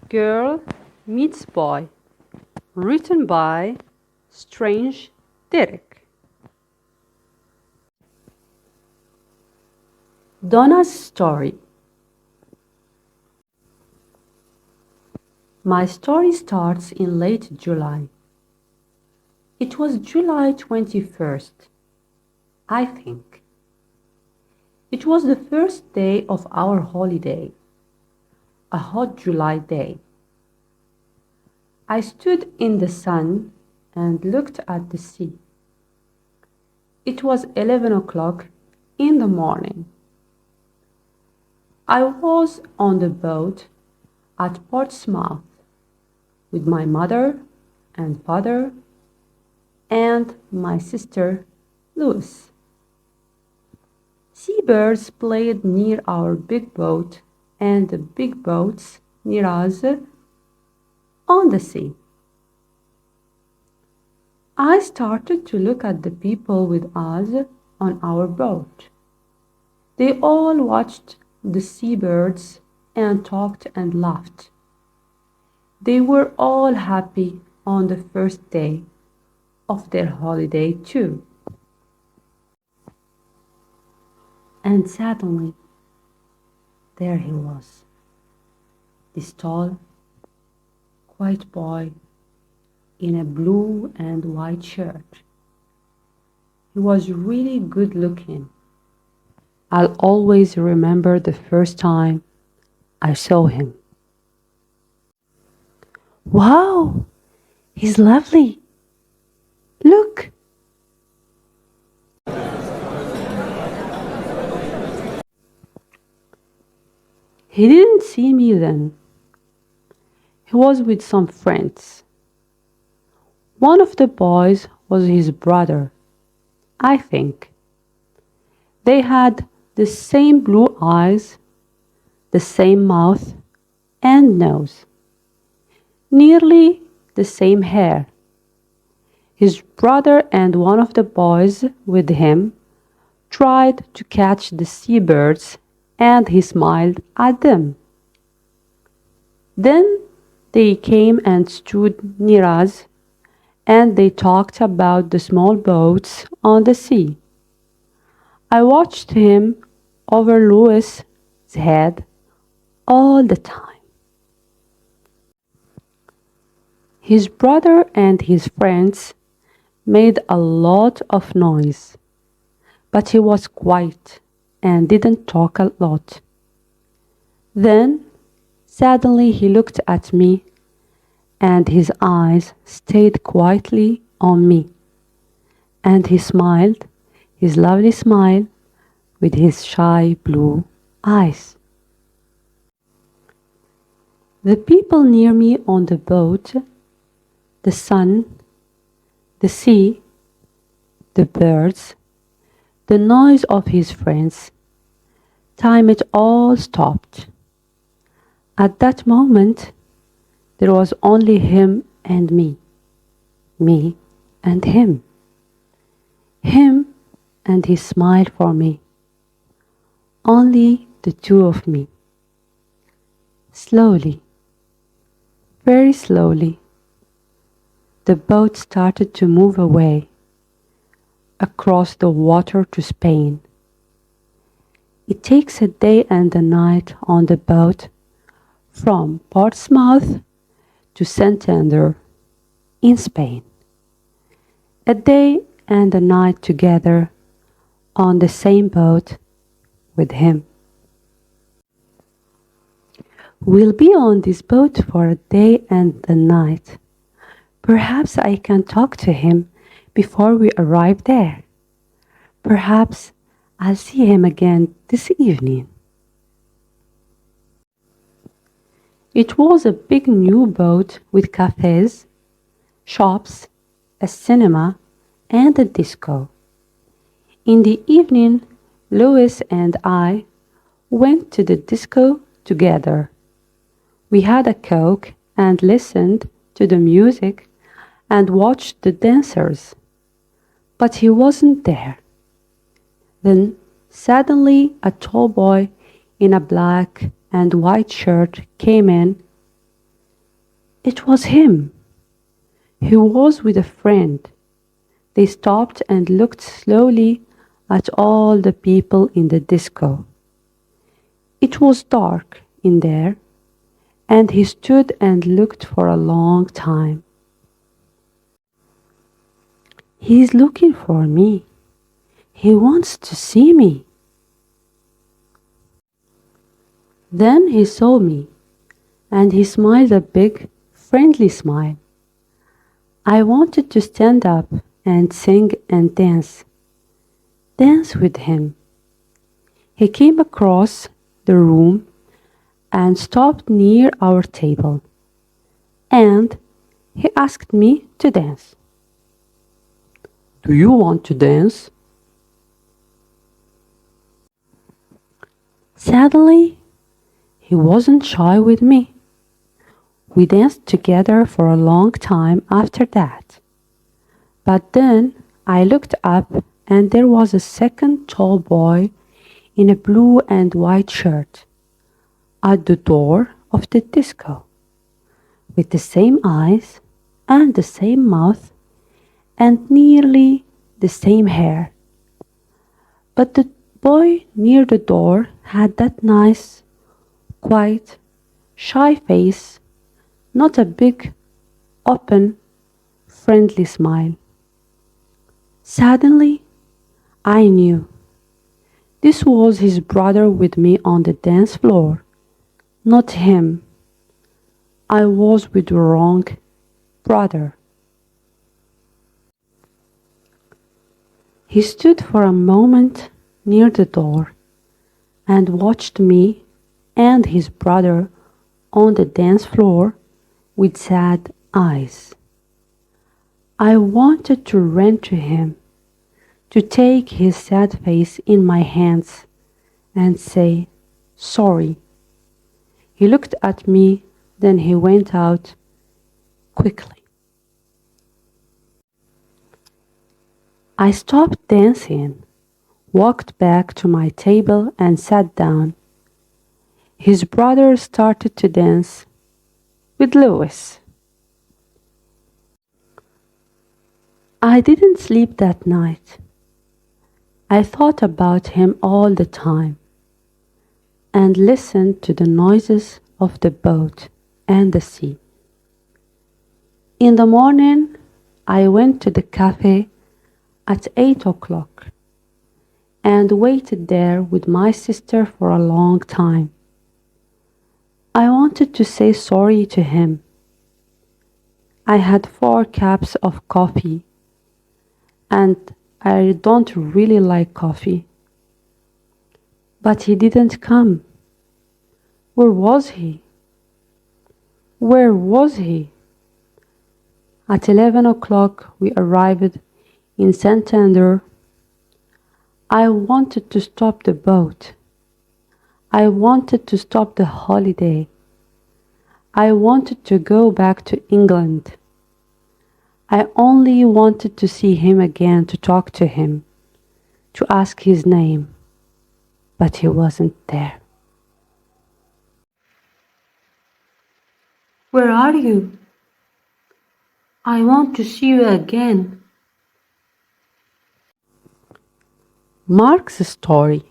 Girl Meets Boy, written by Strange Derek. Donna's story. My story starts in late July. It was July 21st, I think. It was the first day of our holiday, a hot July day. I stood in the sun and looked at the sea. It was 11 o'clock in the morning. I was on the boat at Portsmouth with my mother and father and my sister Louis. Seabirds played near our big boat and the big boats near us on the sea. I started to look at the people with us on our boat. They all watched the seabirds and talked and laughed. They were all happy on the first day of their holiday too. And suddenly, there he was, this tall, white boy in a blue and white shirt. He was really good looking. I'll always remember the first time I saw him. Wow, he's lovely. Look. He didn't see me then. He was with some friends. One of the boys was his brother, I think. They had the same blue eyes, the same mouth and nose, nearly the same hair. His brother and one of the boys with him tried to catch the seabirds and he smiled at them. Then they came and stood near us and they talked about the small boats on the sea. I watched him over Louis's head all the time. His brother and his friends made a lot of noise, but he was quiet and didn't talk a lot. Then suddenly he looked at me and his eyes stayed quietly on me. And he smiled, his lovely smile, with his shy blue eyes. The people near me on the boat, the sun, the sea, the birds, the noise of his friends, time it all stopped. At that moment, there was only him and me and him and he smiled for me. Only the two of me. Slowly, very slowly, the boat started to move away across the water to Spain. It takes a day and a night on the boat from Portsmouth to Santander in Spain. A day and a night together on the same boat with him. We'll be on this boat for a day and a night. Perhaps I can talk to him before we arrive there. Perhaps I'll see him again this evening. It was a big new boat with cafes, shops, a cinema, and a disco. In the evening, Louis and I went to the disco together. We had a Coke and listened to the music and watched the dancers. But he wasn't there. Then suddenly a tall boy in a black and white shirt came in. It was him. He was with a friend. They stopped and looked slowly at all the people in the disco. It was dark in there, and he stood and looked for a long time. He's looking for me. He wants to see me. Then he saw me, and he smiled a big, friendly smile. I wanted to stand up and sing and dance with him. He came across the room and stopped near our table, and he asked me to dance. Do you want to dance? Sadly, he wasn't shy with me. We danced together for a long time after that. But then I looked up and there was a second tall boy in a blue and white shirt at the door of the disco, with the same eyes and the same mouth and nearly the same hair. But the boy near the door had that nice, quiet, shy face, not a big, open, friendly smile. Suddenly, I knew this was his brother with me on the dance floor, not him. I was with the wrong brother. He stood for a moment near the door and watched me and his brother on the dance floor with sad eyes. I wanted to run to him, to take his sad face in my hands and say, sorry. He looked at me, then he went out quickly. I stopped dancing, walked back to my table and sat down. His brother started to dance with Louis. I didn't sleep that night. I thought about him all the time and listened to the noises of the boat and the sea. In the morning, I went to the cafe at 8 o'clock and waited there with my sister for a long time. I wanted to say sorry to him. I had 4 cups of coffee, and I don't really like coffee. But he didn't come. Where was he? Where was he? At 11 o'clock we arrived in Santander. I wanted to stop the boat. I wanted to stop the holiday. I wanted to go back to England. I only wanted to see him again, to talk to him, to ask his name. But he wasn't there. Where are you? I want to see you again. Mark's story.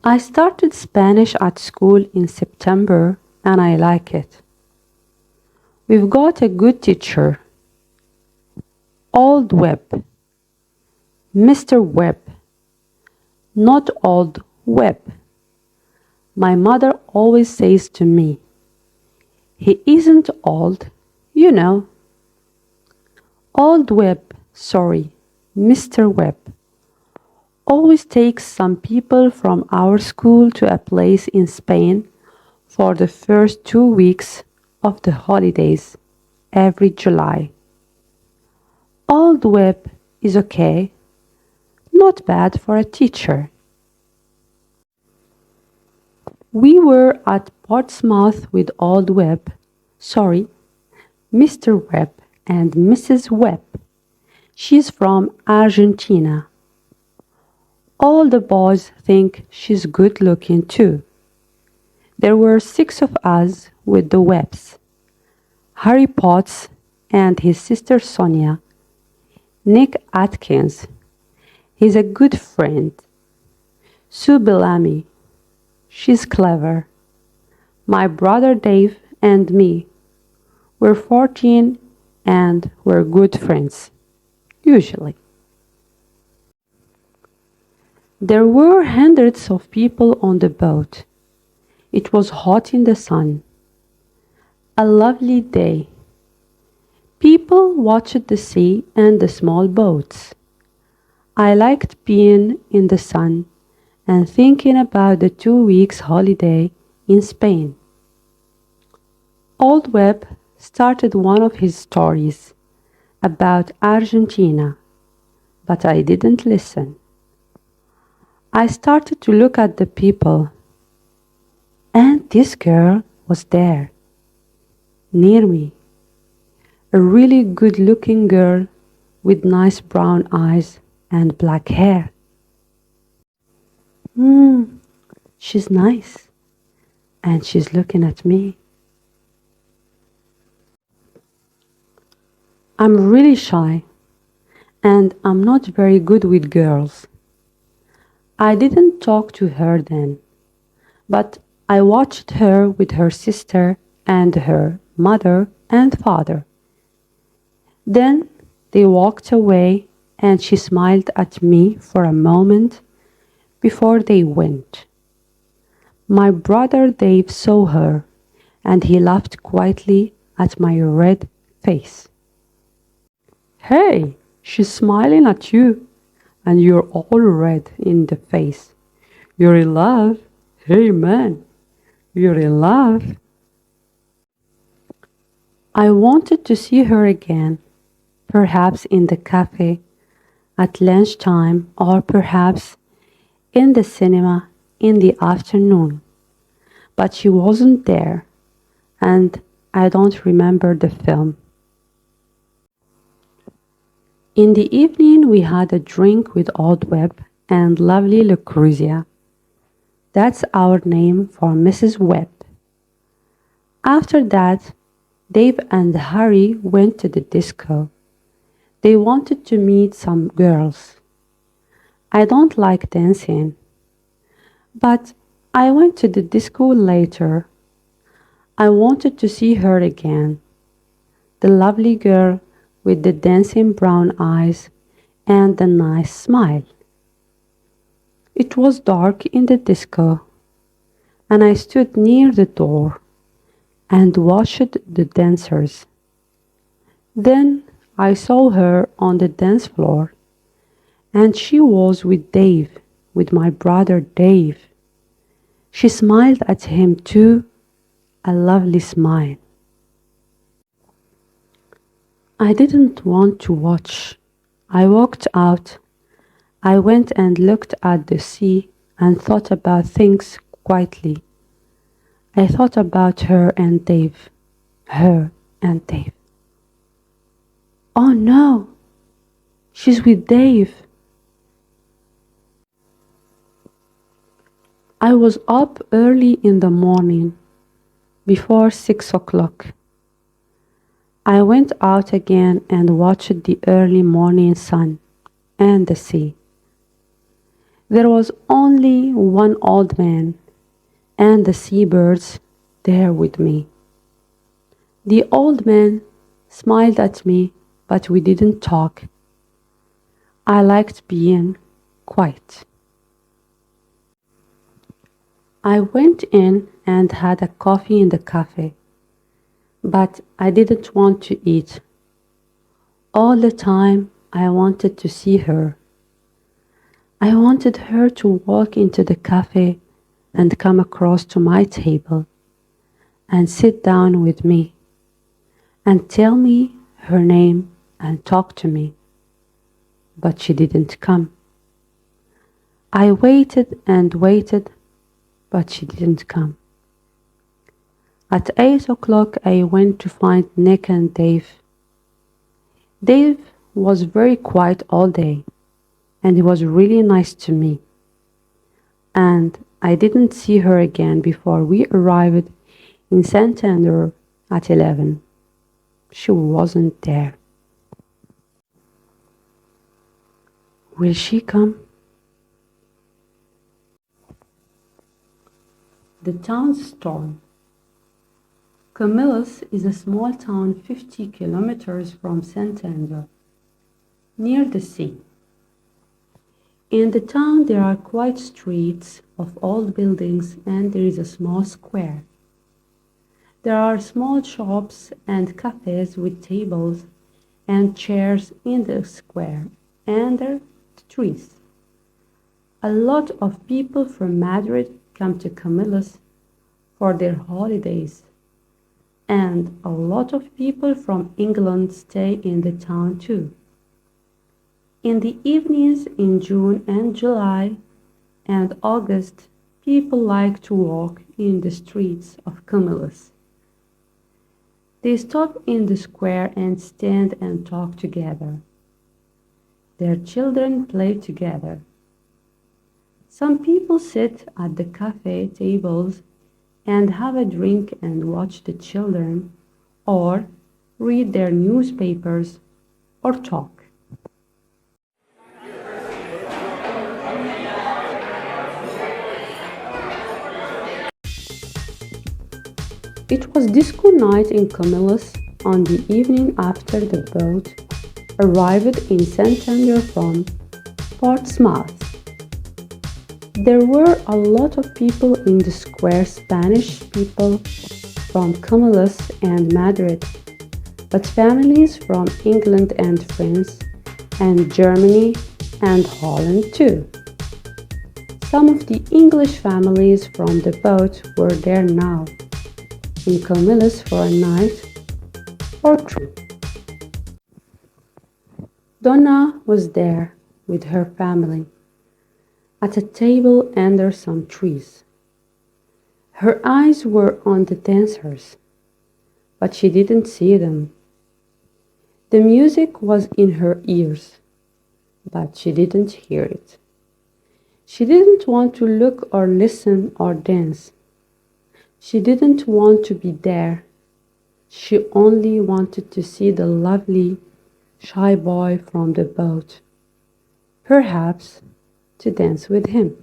I started Spanish at school in September and I like it. We've got a good teacher. Old Webb. Mr. Webb. Not Old Webb. My mother always says to me, he isn't old, you know. Old Webb, sorry, Mr. Webb, always takes some people from our school to a place in Spain for the first 2 weeks of the holidays every July. Old Webb is okay, not bad for a teacher. We were at Portsmouth with Old Webb, sorry, Mr. Webb and Mrs. Webb. She's from Argentina. All the boys think she's good looking too. There were 6 of us with the Webbs, Harry Potts and his sister Sonia, Nick Atkins, he's a good friend, Sue Bellamy, she's clever, my brother Dave and me, we're 14 and we're good friends, usually. There were hundreds of people on the boat. It was hot in the sun. A lovely day. People watched the sea and the small boats. I liked being in the sun and thinking about the 2 weeks holiday in Spain. Old Webb started one of his stories about Argentina, but I didn't listen. I started to look at the people, and this girl was there, near me. A really good-looking girl with nice brown eyes and black hair. She's nice, and she's looking at me. I'm really shy, and I'm not very good with girls. I didn't talk to her then, but I watched her with her sister and her mother and father. Then they walked away and she smiled at me for a moment before they went. My brother Dave saw her and he laughed quietly at my red face. Hey, she's smiling at you. And you're all red in the face. You're in love? Hey man, you're in love? I wanted to see her again, perhaps in the cafe at lunchtime or perhaps in the cinema in the afternoon. But she wasn't there, and I don't remember the film. In the evening we had a drink with Old Webb and lovely Lucrezia. That's our name for Mrs. Webb. After that, Dave and Harry went to the disco. They wanted to meet some girls. I don't like dancing, but I went to the disco later. I wanted to see her again. The lovely girl with the dancing brown eyes and the nice smile. It was dark in the disco, and I stood near the door and watched the dancers. Then I saw her on the dance floor, and she was with Dave, with my brother Dave. She smiled at him too, a lovely smile. I didn't want to watch. I walked out. I went and looked at the sea and thought about things quietly. I thought about her and Dave. Her and Dave. Oh no! She's with Dave. I was up early in the morning, before 6 o'clock. I went out again and watched the early morning sun and the sea. There was only one old man and the seabirds there with me. The old man smiled at me, but we didn't talk. I liked being quiet. I went in and had a coffee in the cafe, but I didn't want to eat. All the time I wanted to see her. I wanted her to walk into the cafe and come across to my table and sit down with me and tell me her name and talk to me. But she didn't come. I waited and waited, but she didn't come. At 8 o'clock I went to find Nick and Dave. Dave was very quiet all day, and he was really nice to me. And I didn't see her again before we arrived in Santander at 11. She wasn't there. Will she come? The town's storm. Comillas is a small town 50 kilometers from Santander, near the sea. In the town there are quiet streets of old buildings and there is a small square. There are small shops and cafes with tables and chairs in the square under the trees. A lot of people from Madrid come to Comillas for their holidays, and a lot of people from England stay in the town too. In the evenings in June and July and August, people like to walk in the streets of Comillas. They stop in the square and stand and talk together. Their children play together. Some people sit at the cafe tables and have a drink and watch the children, or read their newspapers, or talk. It was disco night in Comillas on the evening after the boat arrived in Santander from Portsmouth. There were a lot of people in the square, Spanish people from Comillas and Madrid, but families from England and France and Germany and Holland too. Some of the English families from the boat were there now, in Comillas for a night or two. Donna was there with her family, at a table under some trees. Her eyes were on the dancers, but she didn't see them. The music was in her ears, but she didn't hear it. She didn't want to look or listen or dance. She didn't want to be there. She only wanted to see the lovely, shy boy from the boat. Perhaps to dance with him.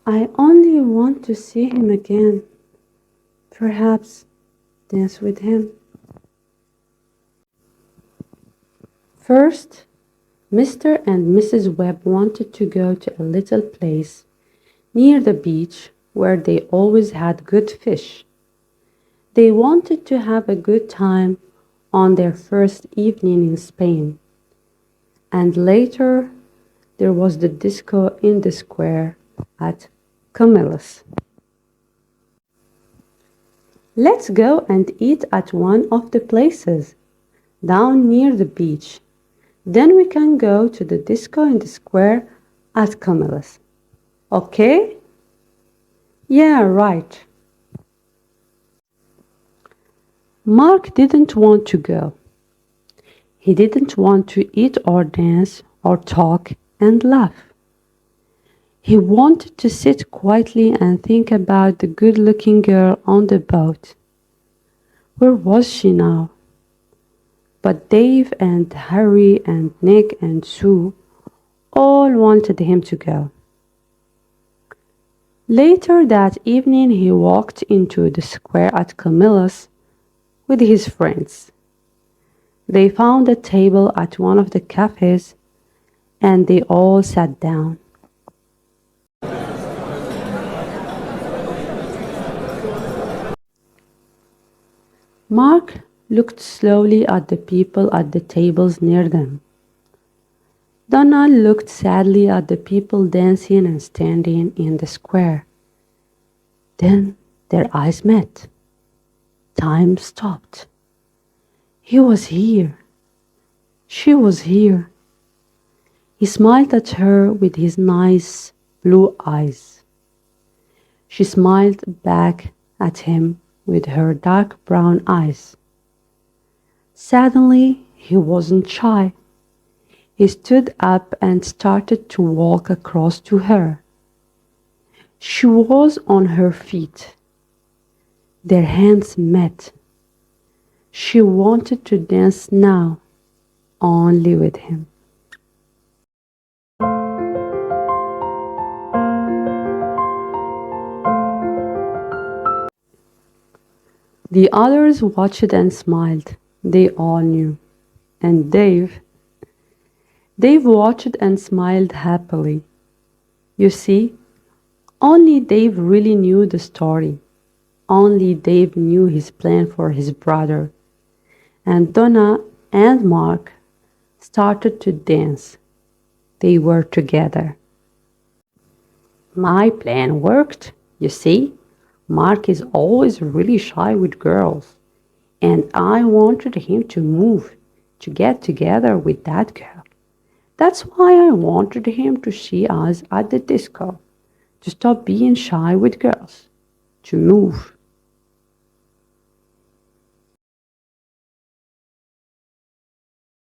I only want to see him again. Perhaps dance with him. First, Mr. and Mrs. Webb wanted to go to a little place near the beach where they always had good fish. They wanted to have a good time on their first evening in Spain. And later there was the disco in the square at Comillas. Let's go and eat at one of the places down near the beach. Then we can go to the disco in the square at Comillas. Okay? Yeah, right. Mark didn't want to go. He didn't want to eat or dance or talk and laugh. He wanted to sit quietly and think about the good-looking girl on the boat. Where was she now? But Dave and Harry and Nick and Sue all wanted him to go. Later that evening he walked into the square at Comillas with his friends. They found a table at one of the cafes and they all sat down. Mark looked slowly at the people at the tables near them. Donna looked sadly at the people dancing and standing in the square. Then their eyes met. Time stopped. He was here. She was here. He smiled at her with his nice blue eyes. She smiled back at him with her dark brown eyes. Suddenly, he wasn't shy. He stood up and started to walk across to her. She was on her feet. Their hands met. She wanted to dance now, only with him. The others watched and smiled. They all knew. And Dave watched and smiled happily. You see, only Dave really knew the story. Only Dave knew his plan for his brother. And Donna and Mark started to dance. They were together. My plan worked, you see. Mark is always really shy with girls, and I wanted him to move, to get together with that girl. That's why I wanted him to see us at the disco, to stop being shy with girls, to move.